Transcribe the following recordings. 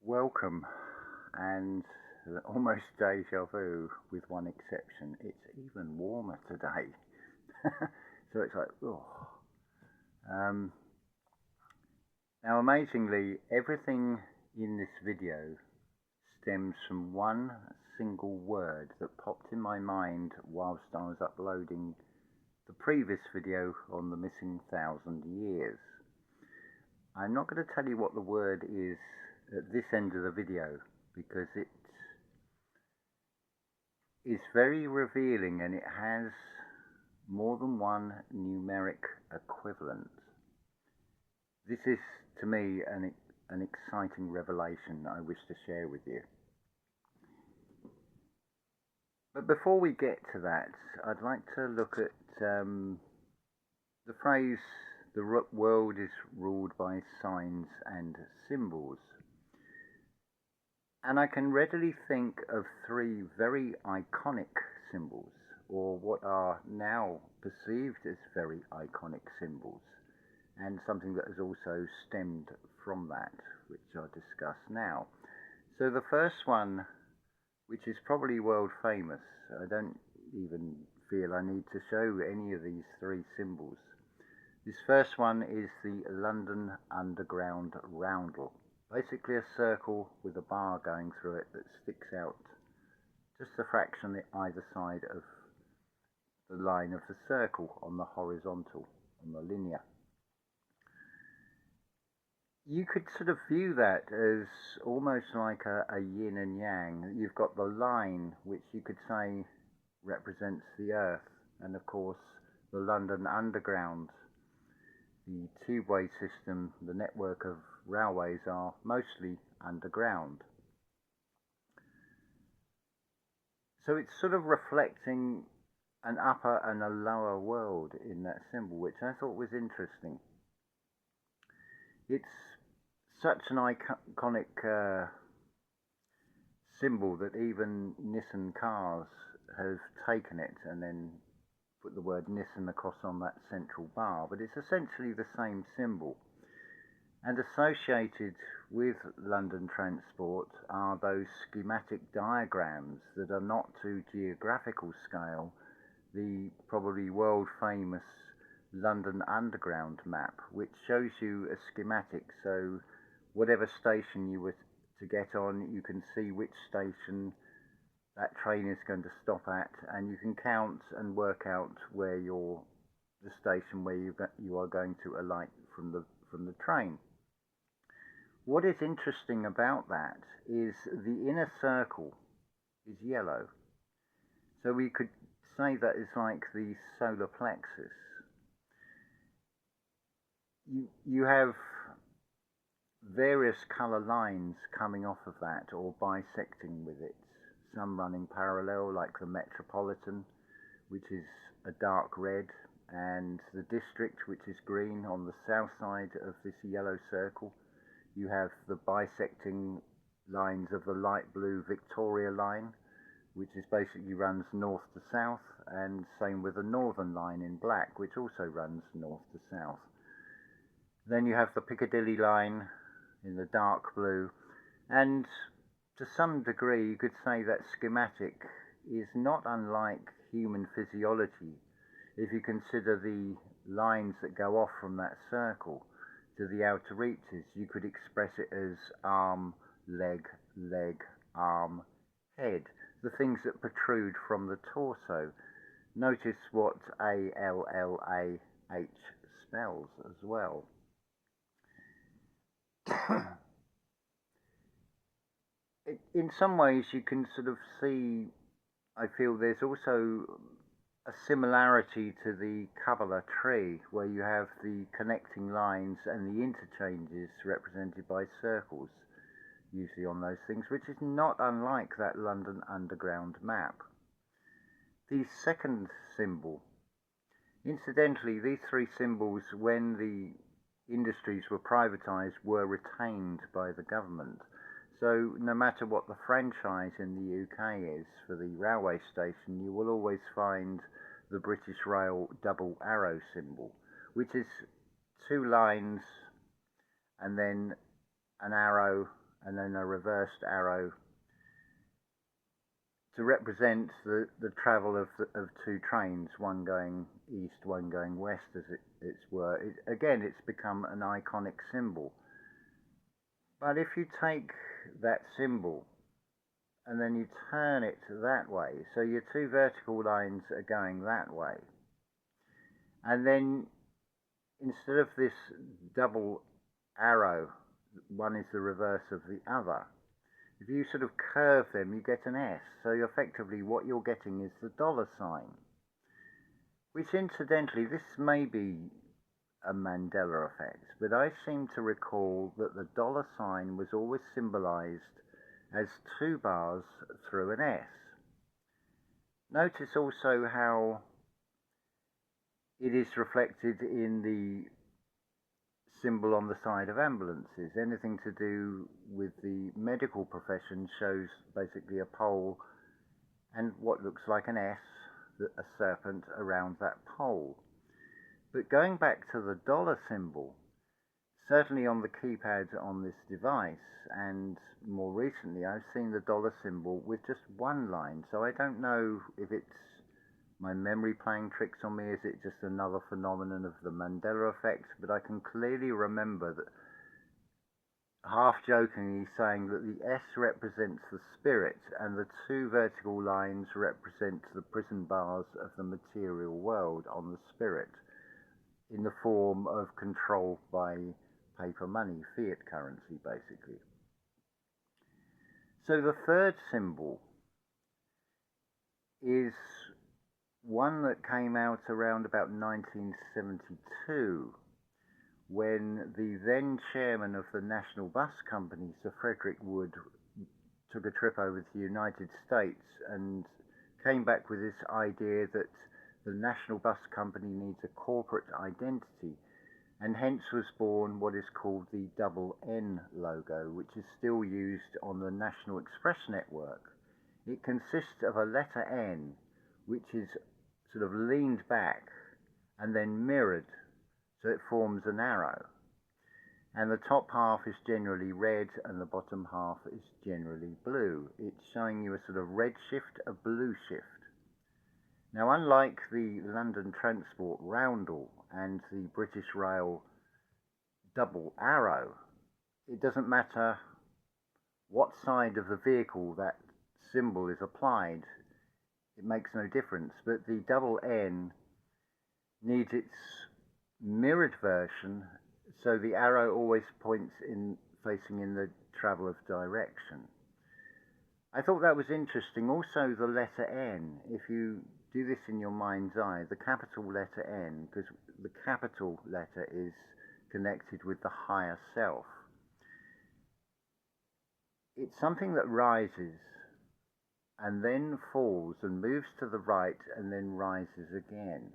Welcome, and almost deja vu with one exception. It's even warmer today. So it's like, oh. Um, Now, amazingly, everything in this video stems from one single word that popped in my mind whilst I was uploading the previous video on the missing 1,000 years. I'm not going to tell you what the word is at this end of the video because it is very revealing and it has more than one numeric equivalent. This is, to me, an exciting revelation I wish to share with you. But before we get to that, I'd like to look at the phrase, the world is ruled by signs and symbols. And I can readily think of three very iconic symbols, or what are now perceived as very iconic symbols, and something that has also stemmed from that, which I'll discuss now. So the first one, which is probably world famous, I don't even feel I need to show any of these three symbols. This first one is the London Underground roundel. Basically a circle with a bar going through it that sticks out just a fraction on either side of the line of the circle on the horizontal, on the linear. You could sort of view that as almost like a yin and yang. You've got the line, which you could say represents the earth, and of course the London Underground, the tubeway system, the network of railways are mostly underground. So it's sort of reflecting an upper and a lower world in that symbol, which I thought was interesting. It's such an iconic symbol that even Nissan cars have taken it and then put the word Nissan across on that central bar, but it's essentially the same symbol. And associated with London transport are those schematic diagrams that are not to geographical scale, the probably world famous London Underground map, which shows you a schematic, so whatever station you were to get on, you can see which station that train is going to stop at, and you can count and work out where the station where you are going to alight from the train. What is interesting about that is the inner circle is yellow, so we could say that is like the solar plexus. You have various colour lines coming off of that or bisecting with it, some running parallel like the Metropolitan, which is a dark red, and the District, which is green on the south side of this yellow circle. You have the bisecting lines of the light blue Victoria line, which is basically runs north to south, and same with the Northern line in black, which also runs north to south. Then you have the Piccadilly line in the dark blue, and to some degree you could say that schematic is not unlike human physiology. If you consider the lines that go off from that circle to the outer reaches, you could express it as arm, leg, leg, arm, head, the things that protrude from the torso. Notice what ALLAH spells as well. In some ways you can sort of see, I feel there's also a similarity to the Kabbalah tree, where you have the connecting lines and the interchanges represented by circles, usually on those things, which is not unlike that London Underground map. The second symbol, incidentally, these three symbols, when the industries were privatised, were retained by the government. So no matter what the franchise in the UK is for the railway station, you will always find the British Rail double arrow symbol, which is two lines and then an arrow and then a reversed arrow to represent the travel of two trains, one going east, one going west, as it were. Again, it's become an iconic symbol. But if you take that symbol and then you turn it that way, so your two vertical lines are going that way, and then instead of this double arrow, one is the reverse of the other. If you sort of curve them, you get an S. So effectively what you're getting is the dollar sign. Which incidentally, this may be a Mandela effect, but I seem to recall that the dollar sign was always symbolized as two bars through an S. Notice also how it is reflected in the symbol on the side of ambulances. Anything to do with the medical profession shows basically a pole and what looks like an S, a serpent around that pole. But going back to the dollar symbol, certainly on the keypad on this device, and more recently I've seen the dollar symbol with just one line, so I don't know if it's my memory playing tricks on me, is it just another phenomenon of the Mandela effect? But I can clearly remember that, half-jokingly, saying that the S represents the spirit and the two vertical lines represent the prison bars of the material world on the spirit, in the form of control by paper money, fiat currency, basically. So the third symbol is one that came out around about 1972, when the then chairman of the National Bus Company, Sir Frederick Wood, took a trip over to the United States and came back with this idea that the National Bus Company needs a corporate identity, and hence was born what is called the double N logo, which is still used on the National Express network. It consists of a letter N, which is sort of leaned back and then mirrored, so it forms an arrow. And the top half is generally red and the bottom half is generally blue. It's showing you a sort of red shift, a blue shift. Now, unlike the London Transport roundel and the British Rail double arrow, it doesn't matter what side of the vehicle that symbol is applied, it makes no difference. But the double N needs its mirrored version, so the arrow always points in facing in the travel of direction. I thought that was interesting. Also, the letter N, if you do this in your mind's eye, the capital letter N, because the capital letter is connected with the higher self. It's something that rises and then falls and moves to the right and then rises again.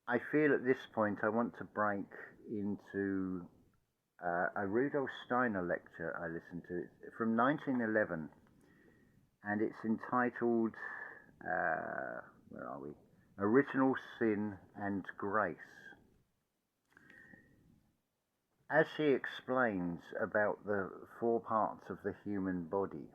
I feel at this point I want to break into a Rudolf Steiner lecture I listened to. It's from 1911, and it's entitled, where are we? Original Sin and Grace. As she explains about the four parts of the human body,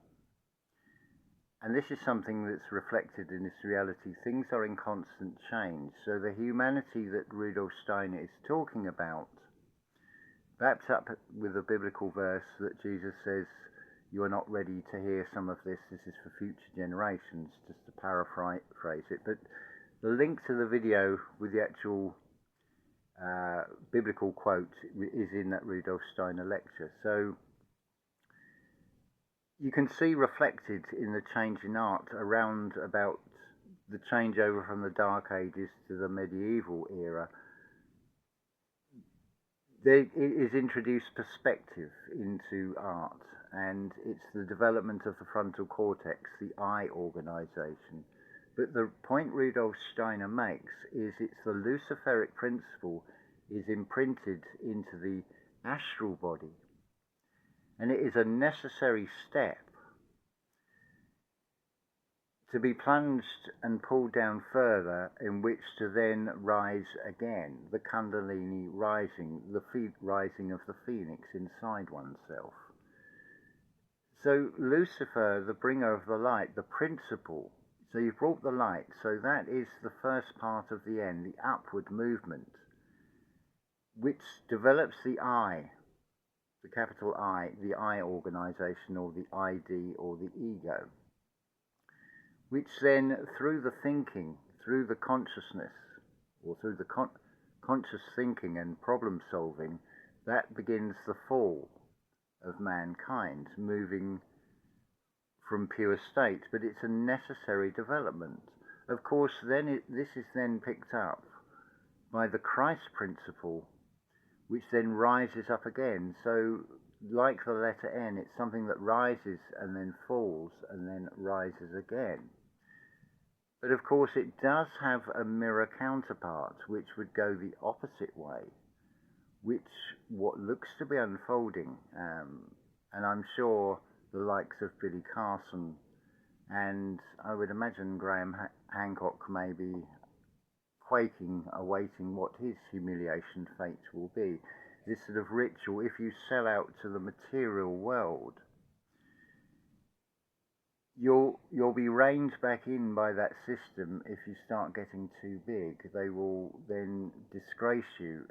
and this is something that's reflected in this reality, things are in constant change. So the humanity that Rudolf Steiner is talking about, wrapped up with a biblical verse that Jesus says, "You are not ready to hear some of this. This is for future generations," just to paraphrase it. But the link to the video with the actual biblical quote is in that Rudolf Steiner lecture. So you can see reflected in the change in art around about the changeover from the Dark Ages to the medieval era. There is introduced perspective into art, and it's the development of the frontal cortex, the eye organization. But the point Rudolf Steiner makes is it's the luciferic principle is imprinted into the astral body, and it is a necessary step to be plunged and pulled down further, in which to then rise again, the kundalini rising, the rising of the phoenix inside oneself. So Lucifer, the bringer of the light, the principle. So you've brought the light. So that is the first part of the end, the upward movement, which develops the I, the capital I, the I organization, or the ID, or the ego, which then, through the thinking, through the consciousness, or through the conscious thinking and problem solving, that begins the fall of mankind, moving from pure state. But it's a necessary development. Of course, then this is then picked up by the Christ principle, which then rises up again. So, like the letter N, it's something that rises and then falls and then rises again. But of course, it does have a mirror counterpart, which would go the opposite way, which what looks to be unfolding, and I'm sure the likes of Billy Carson, and I would imagine Graham Hancock may be quaking, awaiting what his humiliation fate will be. This sort of ritual, if you sell out to the material world, you'll be reined back in by that system. If you start getting too big, they will then disgrace you.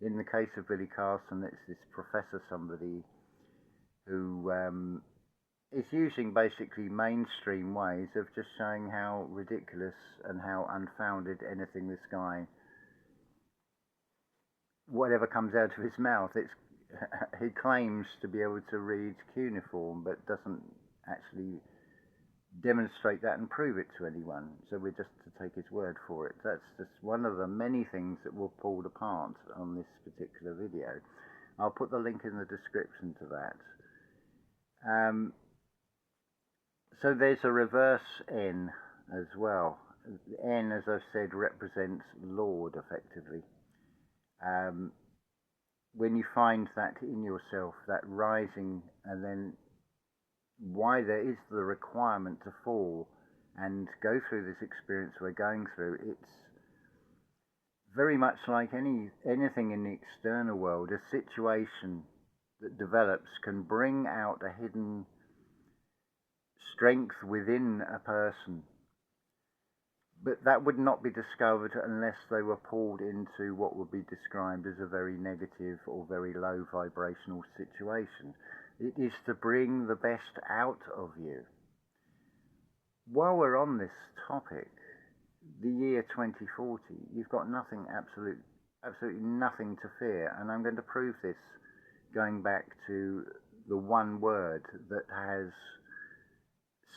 In the case of Billy Carson, it's this professor somebody who is using basically mainstream ways of just showing how ridiculous and how unfounded anything this guy, whatever comes out of his mouth, he claims to be able to read cuneiform, but doesn't actually demonstrate that and prove it to anyone. So we're just to take his word for it. That's just one of the many things that were pulled apart on this particular video. I'll put the link in the description to that. So there's a reverse N as well. N, as I've said, represents Lord, effectively. When you find that in yourself, that rising, and then why there is the requirement to fall and go through this experience we're going through, it's very much like anything in the external world. A situation that develops can bring out a hidden strength within a person, but that would not be discovered unless they were pulled into what would be described as a very negative or very low vibrational situation. It is to bring the best out of you. While we're on this topic, the year 2040, you've got nothing, absolutely nothing to fear, and I'm going to prove this going back to the one word that has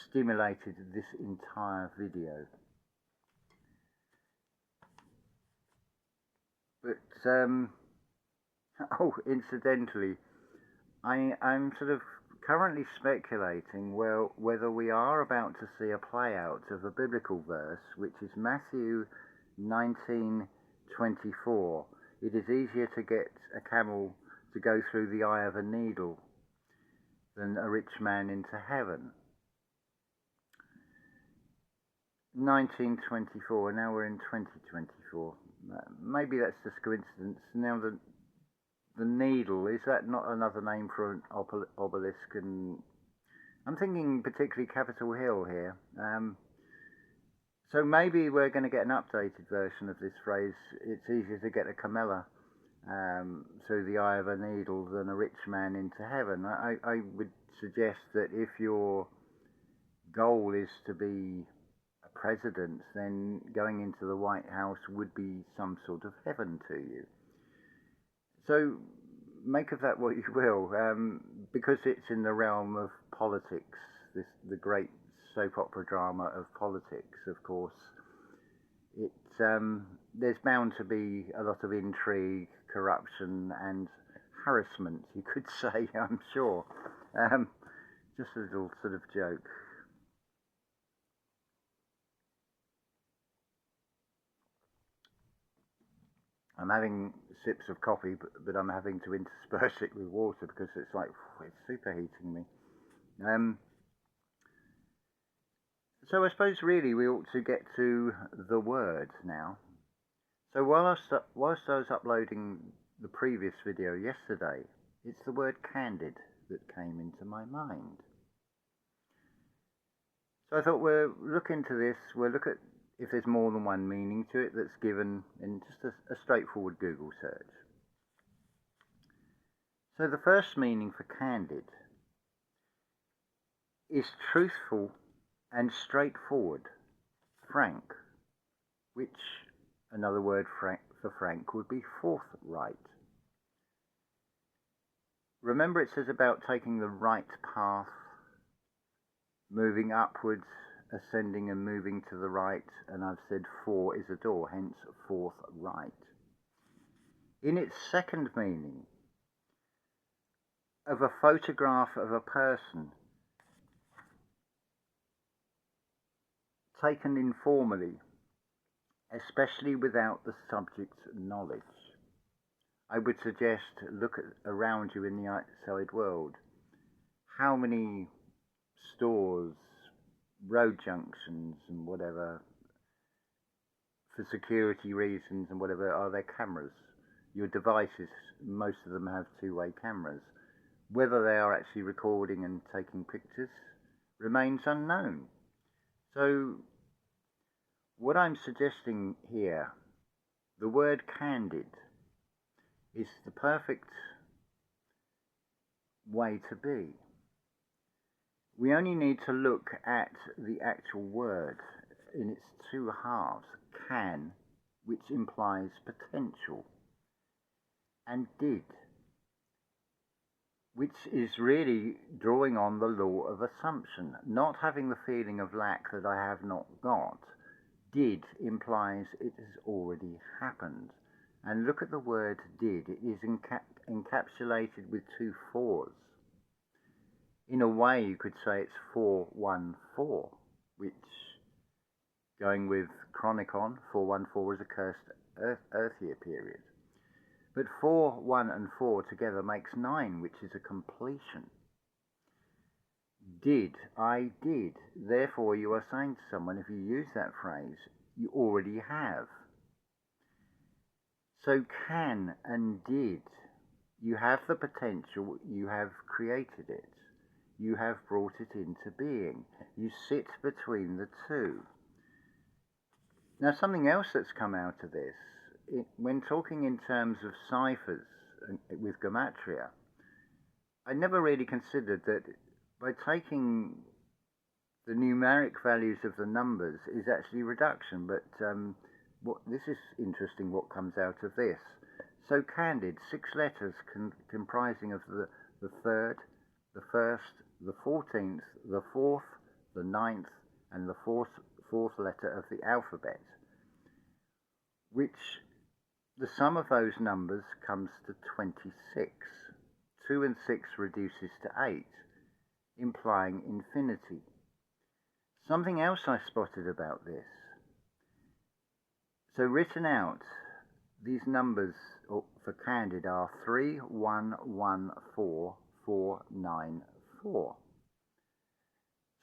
stimulated this entire video. But, oh, incidentally, I'm sort of currently speculating, well, whether we are about to see a play out of a biblical verse, which is Matthew 19:24. It is easier to get a camel to go through the eye of a needle than a rich man into heaven. 1924, now we're in 2024. Maybe that's just coincidence. Now the needle, is that not another name for an obelisk? And I'm thinking particularly Capitol Hill here. So maybe we're going to get an updated version of this phrase. It's easier to get a camella through the eye of a needle than a rich man into heaven. I would suggest that if your goal is to be a president, then going into the White House would be some sort of heaven to you. So make of that what you will, because it's in the realm of politics, the great soap opera drama of politics, of course. There's bound to be a lot of intrigue, corruption, and harassment, you could say, I'm sure. Just a little sort of joke. I'm having sips of coffee, but I'm having to intersperse it with water because it's like, it's superheating me. So I suppose really we ought to get to the word now. So whilst I was uploading the previous video yesterday, it's the word candid that came into my mind. So I thought we'll look into this, we'll look at if there's more than one meaning to it that's given in just a straightforward Google search. So the first meaning for candid is truthful and straightforward, frank, which another word for frank would be forthright. Remember, it says about taking the right path, moving upwards, ascending and moving to the right, and I've said for is a door, hence forthright. In its second meaning, of a photograph of a person taken informally, especially without the subject's knowledge. I would suggest look around you in the outside world. How many stores, road junctions and whatever, for security reasons and whatever, are there cameras? Your devices, most of them have two-way cameras. Whether they are actually recording and taking pictures remains unknown. So what I'm suggesting here, the word candid is the perfect way to be. We only need to look at the actual word in its two halves, can, which implies potential, and did, which is really drawing on the law of assumption, not having the feeling of lack that I have not got. Did implies it has already happened. And look at the word did. It is encapsulated with two fours. In a way, you could say it's 414, which, going with Chronicon, 414 is a cursed earthier period. But 4, 1 and 4 together makes 9, which is a completion. Did, I did. Therefore, you are saying to someone, if you use that phrase, you already have. So can and did, you have the potential, you have created it. You have brought it into being. You sit between the two. Now, something else that's come out of this, when talking in terms of ciphers with gematria, I never really considered that by taking the numeric values of the numbers is actually reduction, but this is interesting what comes out of this. So candid, 6 letters comprising of the third, the first, the 14th, the 4th, the 9th, and the fourth letter of the alphabet, which the sum of those numbers comes to 26. 2 and 6 reduces to 8, implying infinity. Something else I spotted about this. So written out, these numbers for candid are 3, 1, 1, 4, 4, 9, 4.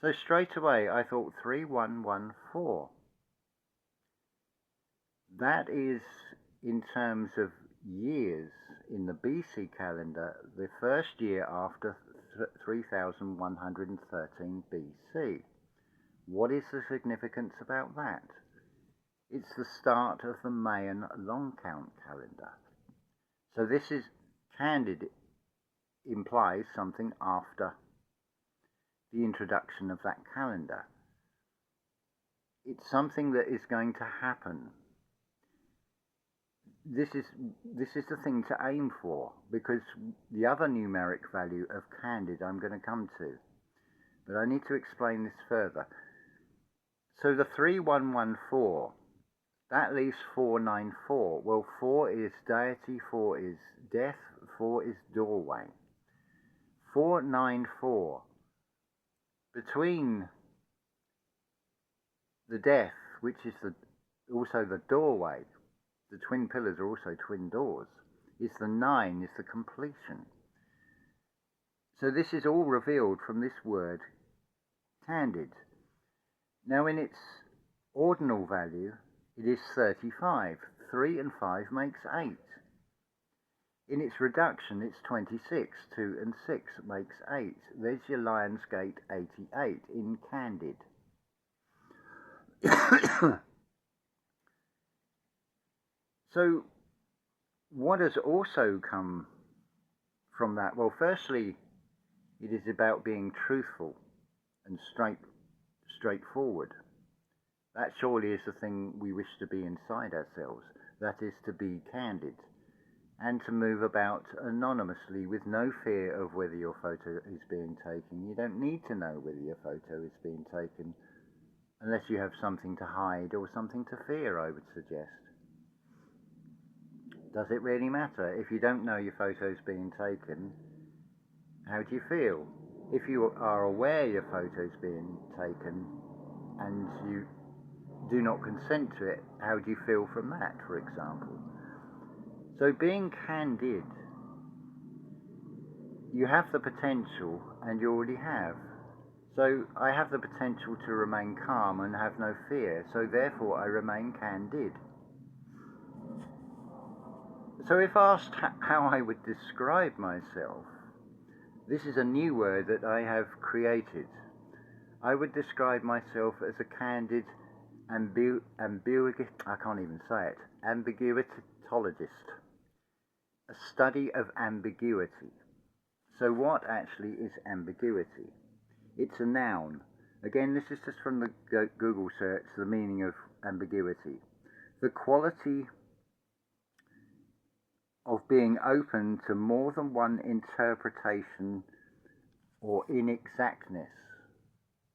So straight away I thought 3, 1, 1, 4. That is, in terms of years in the BC calendar, the first year after 3113 BC. What is the significance about that? It's the start of the Mayan long count calendar. So this is candid, implies something after the introduction of that calendar. It's something that is going to happen. This is the thing to aim for, because the other numeric value of candid I'm going to come to. But I need to explain this further. So the 3114, that leaves 494. Well, 4 is deity, 4 is death, 4 is doorway. 494, between the death, which is also the doorway, the twin pillars are also twin doors, is the 9, is the completion. So this is all revealed from this word, candid. Now in its ordinal value, it is 35. 3 and 5 makes 8. In its reduction, it's 26. 2 and 6 makes 8. There's your Lionsgate 88 in candid. So, what has also come from that? Well, firstly, it is about being truthful and straightforward. That surely is the thing we wish to be inside ourselves. That is to be candid and to move about anonymously with no fear of whether your photo is being taken. You don't need to know whether your photo is being taken unless you have something to hide or something to fear, I would suggest. Does it really matter? If you don't know your photo is being taken, how do you feel? If you are aware your photo is being taken and you do not consent to it, how do you feel from that, for example? So being candid, you have the potential, and you already have. So I have the potential to remain calm and have no fear, so therefore I remain candid. So if asked how I would describe myself, this is a new word that I have created. I would describe myself as a candid ambiguitologist, a study of ambiguity. So what actually is ambiguity? It's a noun. Again, this is just from the Google search, the meaning of ambiguity. The quality of being open to more than one interpretation or inexactness.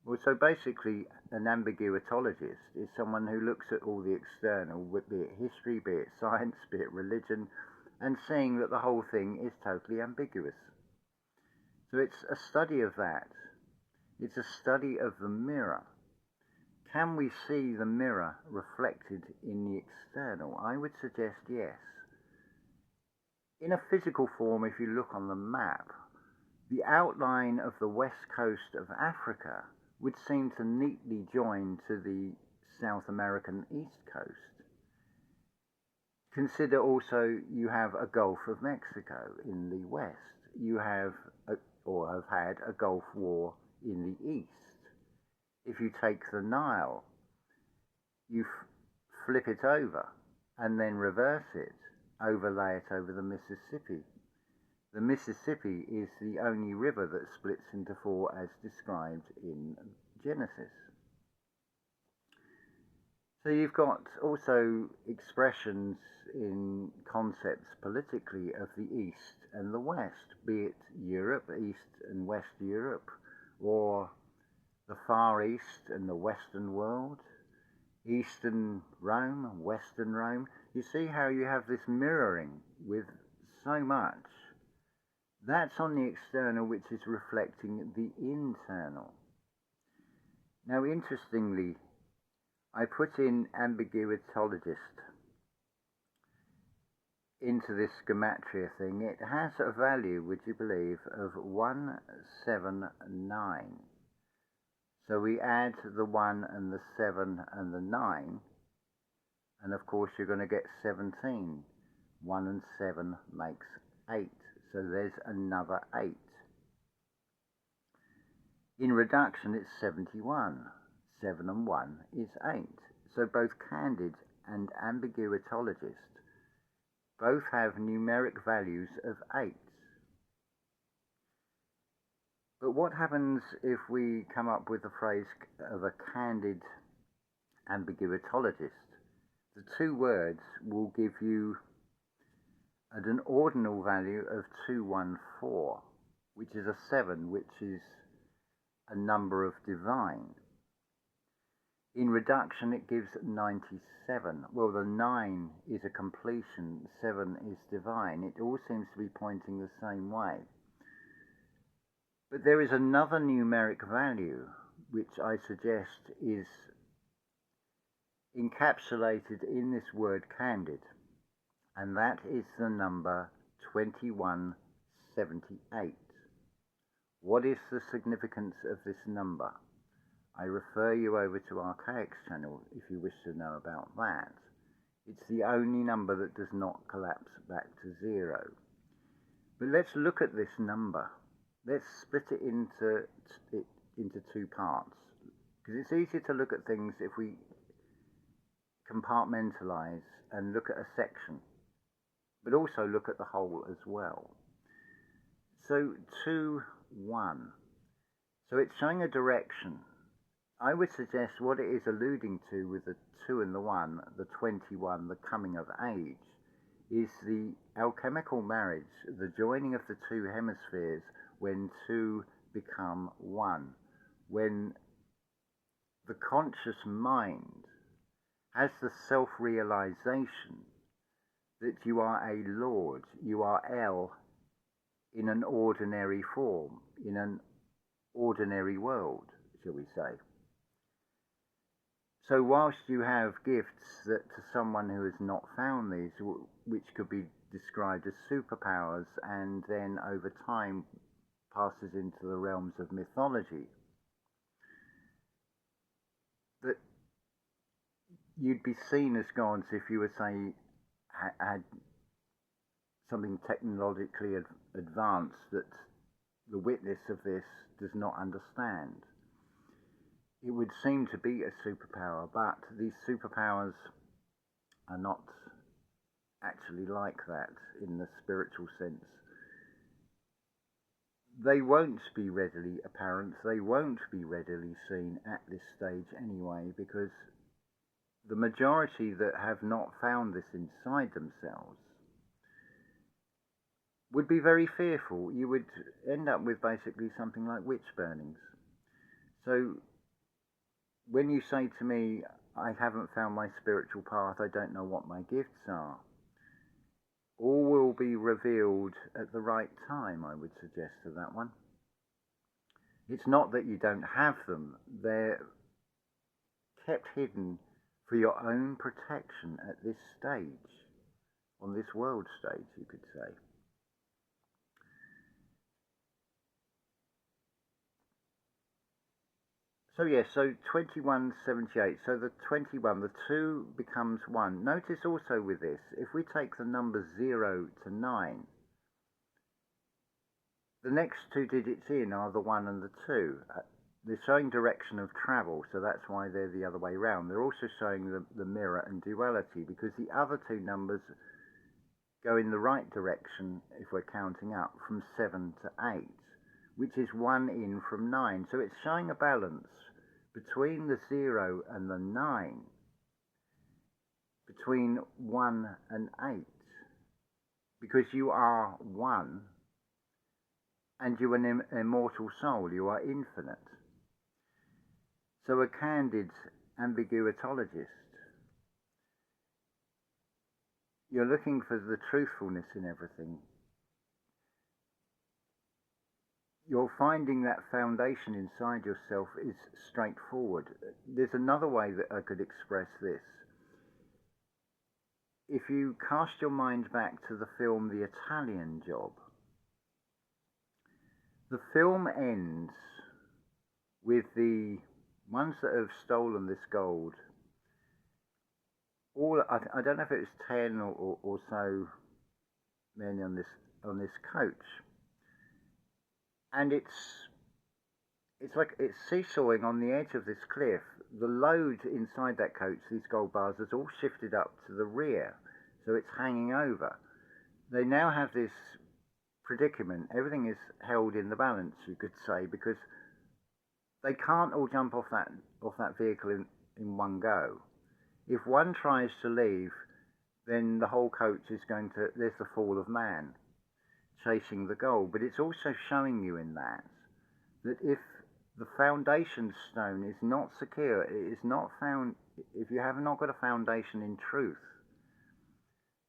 Well, so basically, an ambiguitologist is someone who looks at all the external, be it history, be it science, be it religion, and seeing that the whole thing is totally ambiguous. So it's a study of that. It's a study of the mirror. Can we see the mirror reflected in the external? I would suggest yes. In a physical form, if you look on the map, the outline of the west coast of Africa would seem to neatly join to the South American east coast. Consider also you have a Gulf of Mexico in the west. You have had a Gulf War in the east. If you take the Nile, you flip it over and then reverse it, overlay it over the Mississippi. The Mississippi is the only river that splits into four as described in Genesis. So you've got also expressions in concepts politically of the East and the West, be it Europe, East and West Europe, or the Far East and the Western world, Eastern Rome, Western Rome. You see how you have this mirroring with so much. That's on the external, which is reflecting the internal. Now, interestingly, I put in ambiguitologist into this gematria thing. It has a value, would you believe, of 179. So we add the 1 and the 7 and the 9, and of course you're going to get 17. 1 and 7 makes 8. So there's another 8. In reduction, it's 71. 7 and 1 is 8. So both Candid and Ambiguitologist both have numeric values of 8. But what happens if we come up with the phrase of a Candid Ambiguitologist? The two words will give you an ordinal value of 214, which is a 7, which is a number of divine. In reduction, it gives 97. Well, the 9 is a completion, 7 is divine. It all seems to be pointing the same way. But there is another numeric value, which I suggest is encapsulated in this word candid, and that is the number 2178. What is the significance of this number? I refer you over to Archaics channel if you wish to know about that. It's the only number that does not collapse back to 0. But let's look at this number. Let's split it into two parts, because it's easier to look at things if we compartmentalize and look at a section, but also look at the whole as well. So 2, 1. So it's showing a direction. I would suggest what it is alluding to with the 2 and the 1, the 21, the coming of age, is the alchemical marriage, the joining of the two hemispheres when two become one, when the conscious mind has the self-realization that you are a lord, you are El in an ordinary form, in an ordinary world, shall we say. So whilst you have gifts that to someone who has not found these, which could be described as superpowers and then over time passes into the realms of mythology, that you'd be seen as gods if you were, say, had something technologically advanced that the witness of this does not understand. It would seem to be a superpower, but these superpowers are not actually like that in the spiritual sense. They won't be readily apparent, they won't be readily seen at this stage anyway, because the majority that have not found this inside themselves would be very fearful. You would end up with basically something like witch burnings. So when you say to me, I haven't found my spiritual path, I don't know what my gifts are, all will be revealed at the right time, I would suggest to that one. It's not that you don't have them, they're kept hidden for your own protection at this stage, on this world stage, you could say. So yes, so 2178, so the 21, the 2 becomes 1. Notice also with this, if we take the numbers 0 to 9, the next 2 digits in are the 1 and the 2. They're showing direction of travel, so that's why they're the other way round. They're also showing the mirror and duality, because the other 2 numbers go in the right direction, if we're counting up, from 7 to 8, which is 1 in from 9. So it's showing a balance between the 0 and the 9, between 1 and 8, because you are 1 and you're an immortal soul, you are infinite. So a candid ambiguitologist, you're looking for the truthfulness in everything. You're finding that foundation inside yourself is straightforward. There's another way that I could express this. If you cast your mind back to the film The Italian Job, the film ends with the ones that have stolen this gold. I don't know if it was 10 or so men on this coach. And it's like it's seesawing on the edge of this cliff. The load inside that coach, these gold bars, is all shifted up to the rear, so it's hanging over. They now have this predicament. Everything is held in the balance, you could say, because they can't all jump off that vehicle in one go. If one tries to leave, then the whole coach is going to, there's the fall of man, chasing the goal. But it's also showing you in that if the foundation stone is not secure, it is not found, if you have not got a foundation in truth,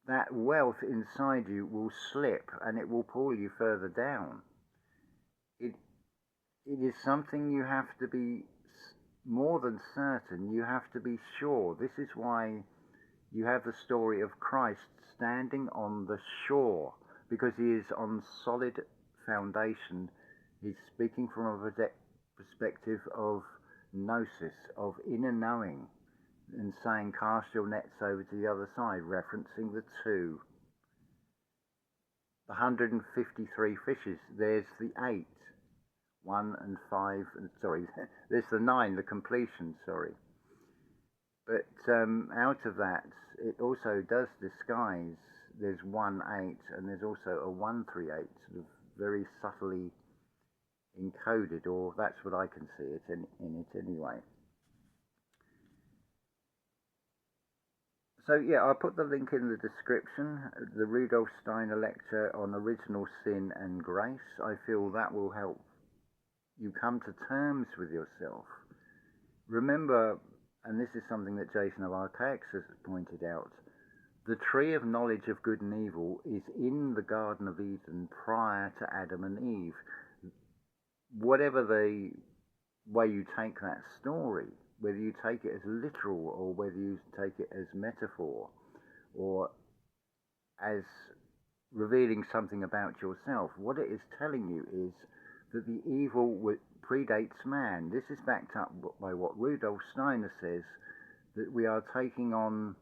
that wealth inside you will slip and it will pull you further down. It is something you have to be more than certain, you have to be sure. This is why you have the story of Christ standing on the shore, because he is on solid foundation. He's speaking from a perspective of gnosis, of inner knowing, and saying, cast your nets over to the other side, referencing the 2. The 153 fishes, there's the 8. 1 and 5, and sorry, there's the 9, the completion, sorry. But out of that, it also does disguise. There's 1-8 and there's also a 1-3-8, sort of very subtly encoded, or that's what I can see it in it anyway. So yeah, I'll put the link in the description, the Rudolf Steiner lecture on original sin and grace. I feel that will help you come to terms with yourself. Remember, and this is something that Jason of Archaics has pointed out, the tree of knowledge of good and evil is in the Garden of Eden prior to Adam and Eve. Whatever the way you take that story, whether you take it as literal or whether you take it as metaphor or as revealing something about yourself, what it is telling you is that the evil predates man. This is backed up by what Rudolf Steiner says, that we are taking on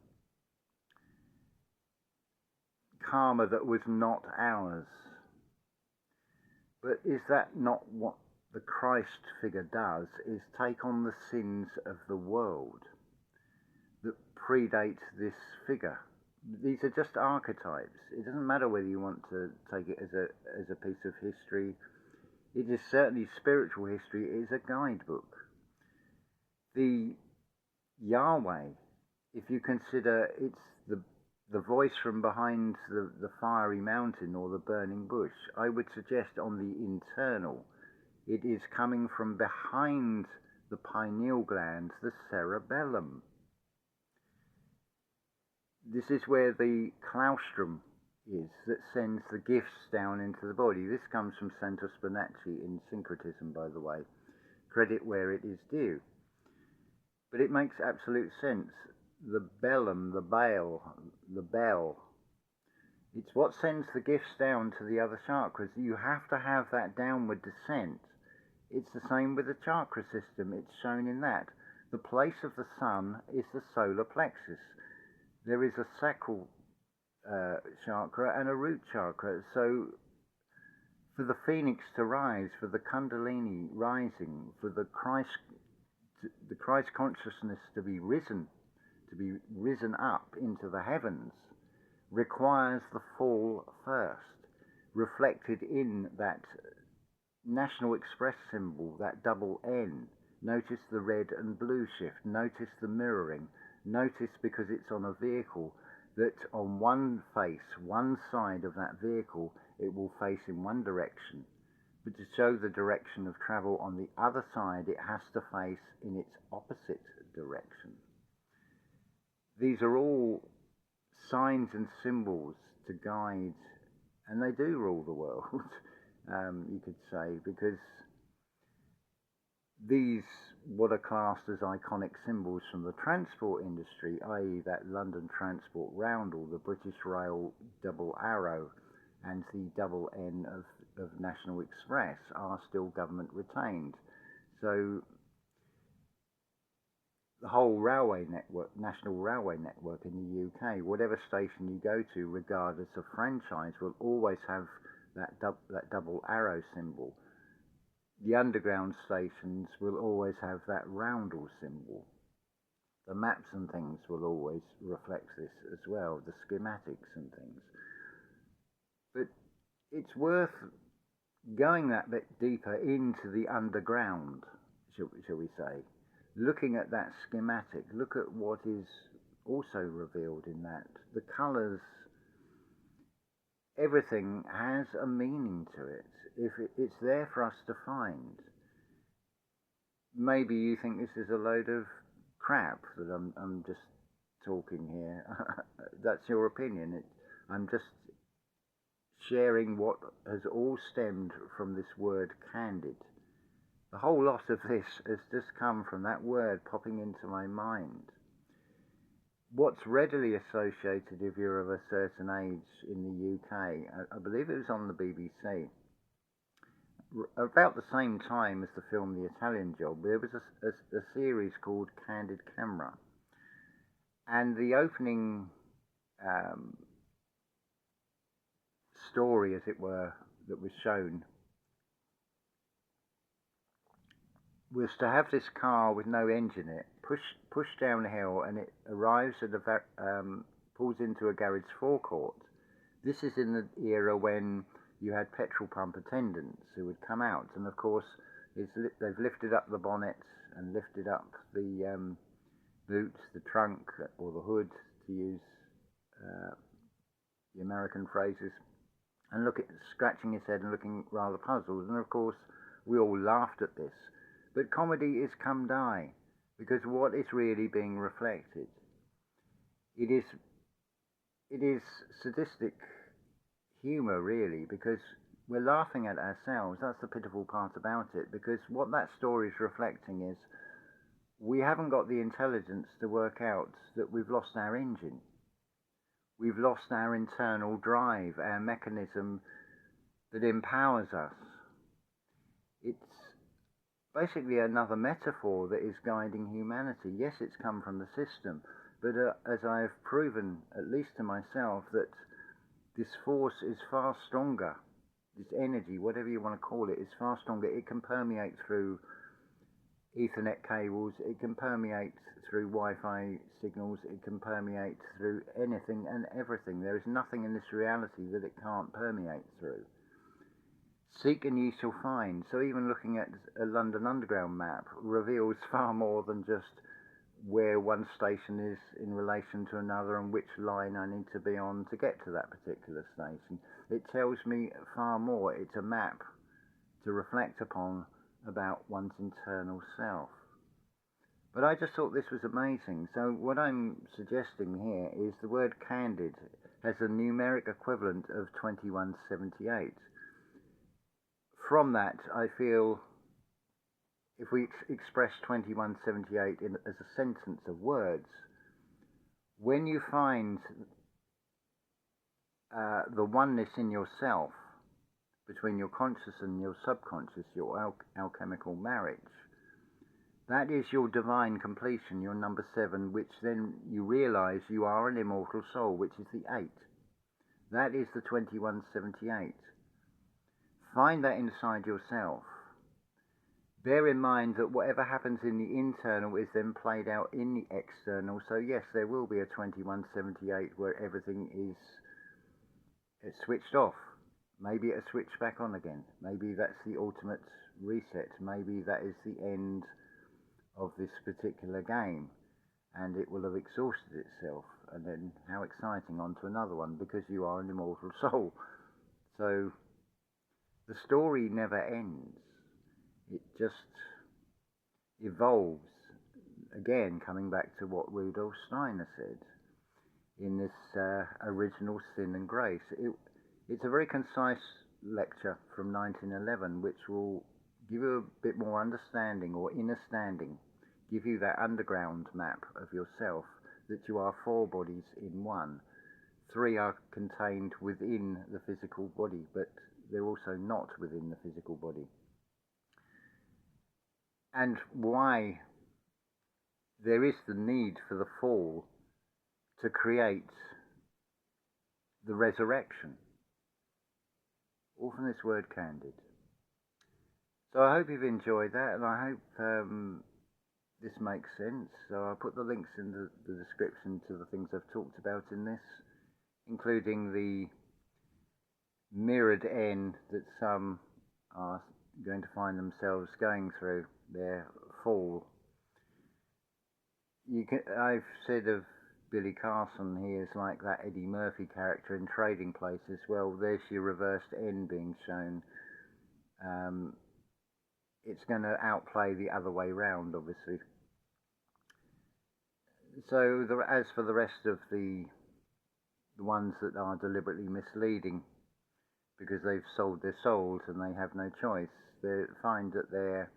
karma that was not ours. But is that not what the Christ figure does, is take on the sins of the world that predate this figure? These are just archetypes. It doesn't matter whether you want to take it as a piece of history. It is certainly spiritual history. It is a guidebook. The Yahweh, if you consider it's the voice from behind the fiery mountain or the burning bush, I would suggest on the internal, it is coming from behind the pineal gland, the cerebellum. This is where the claustrum is that sends the gifts down into the body. This comes from Santo Spinacci in Syncretism, by the way. Credit where it is due. But it makes absolute sense. The bellum, the bell, it's what sends the gifts down to the other chakras. You have to have that downward descent. It's the same with the chakra system. It's shown in that. The place of the sun is the solar plexus. There is a sacral chakra and a root chakra. So for the phoenix to rise, for the kundalini rising, for the Christ consciousness to be risen up into the heavens, requires the fall first, reflected in that National Express symbol, that double N. Notice the red and blue shift. Notice the mirroring. Notice, because it's on a vehicle, that on one face, one side of that vehicle, it will face in one direction. But to show the direction of travel on the other side, it has to face in its opposite direction. These are all signs and symbols to guide, and they do rule the world, you could say, because these, what are classed as iconic symbols from the transport industry, i.e. that London Transport roundel, the British Rail double arrow, and the double N of National Express, are still government retained. So the whole railway network, National Railway Network in the UK, whatever station you go to, regardless of franchise, will always have that double arrow symbol. The underground stations will always have that roundel symbol. The maps and things will always reflect this as well, the schematics and things. But it's worth going that bit deeper into the underground, shall we say. Looking at that schematic, look at what is also revealed in that. The colours, everything has a meaning to it. If it's there for us to find. Maybe you think this is a load of crap that I'm just talking here. That's your opinion. I'm just sharing what has all stemmed from this word candid. The whole lot of this has just come from that word popping into my mind. What's readily associated, if you're of a certain age in the UK, I believe it was on the BBC, about the same time as the film The Italian Job, there was a series called Candid Camera. And the opening story, as it were, that was shown was to have this car with no engine in it, push down the hill, and it arrives at pulls into a garage forecourt. This is in the era when you had petrol pump attendants who would come out, and of course they've lifted up the bonnets and lifted up the boots, the trunk, or the hood, to use the American phrases, and scratching his head and looking rather puzzled. And of course we all laughed at this. But comedy is come die, because what is really being reflected? It is sadistic humour, really, because we're laughing at ourselves. That's the pitiful part about it, because what that story is reflecting is we haven't got the intelligence to work out that we've lost our engine. We've lost our internal drive, our mechanism that empowers us. It's basically another metaphor that is guiding humanity. Yes, it's come from the system, but as I've proven, at least to myself, that this force is far stronger. This energy, whatever you want to call it, is far stronger. It can permeate through Ethernet cables, it can permeate through Wi-Fi signals, it can permeate through anything and everything. There is nothing in this reality that it can't permeate through. Seek and ye shall find. So even looking at a London Underground map reveals far more than just where one station is in relation to another and which line I need to be on to get to that particular station. It tells me far more. It's a map to reflect upon about one's internal self. But I just thought this was amazing. So what I'm suggesting here is the word candid has a numeric equivalent of 2178. From that, I feel if we express 2178 as a sentence of words, when you find the oneness in yourself between your conscious and your subconscious, your alchemical marriage, that is your divine completion, your number 7, which then you realize you are an immortal soul, which is the 8. That is the 2178. Find that inside yourself. Bear in mind that whatever happens in the internal is then played out in the external. So yes, there will be a 2178 where everything is switched off. Maybe it'll switch back on again. Maybe that's the ultimate reset. Maybe that is the end of this particular game, and it will have exhausted itself. And then how exciting, on to another one, because you are an immortal soul. So the story never ends. It just evolves. Again, coming back to what Rudolf Steiner said in this original Sin and Grace. It's a very concise lecture from 1911, which will give you a bit more understanding or inner standing, give you that underground map of yourself, that you are 4 bodies in one. 3 are contained within the physical body, but they're also not within the physical body. And why there is the need for the fall to create the resurrection. All from this word candid. So I hope you've enjoyed that, and I hope this makes sense. So I'll put the links in the description to the things I've talked about in this, including the mirrored N that some are going to find themselves going through, their fall. I've said of Billy Carson, he is like that Eddie Murphy character in Trading Places. Well, there's your reversed N being shown. It's going to outplay the other way round, obviously. So as for the rest of the ones that are deliberately misleading, because they've sold their souls and they have no choice, they find that their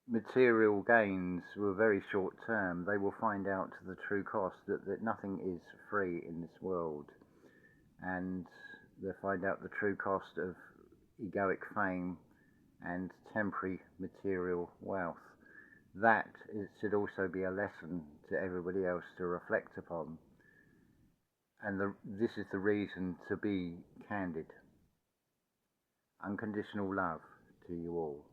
material gains were very short term. They will find out the true cost, that nothing is free in this world, and they'll find out the true cost of egoic fame and temporary material wealth. That should also be a lesson to everybody else to reflect upon, and this is the reason to be candid. Unconditional love to you all.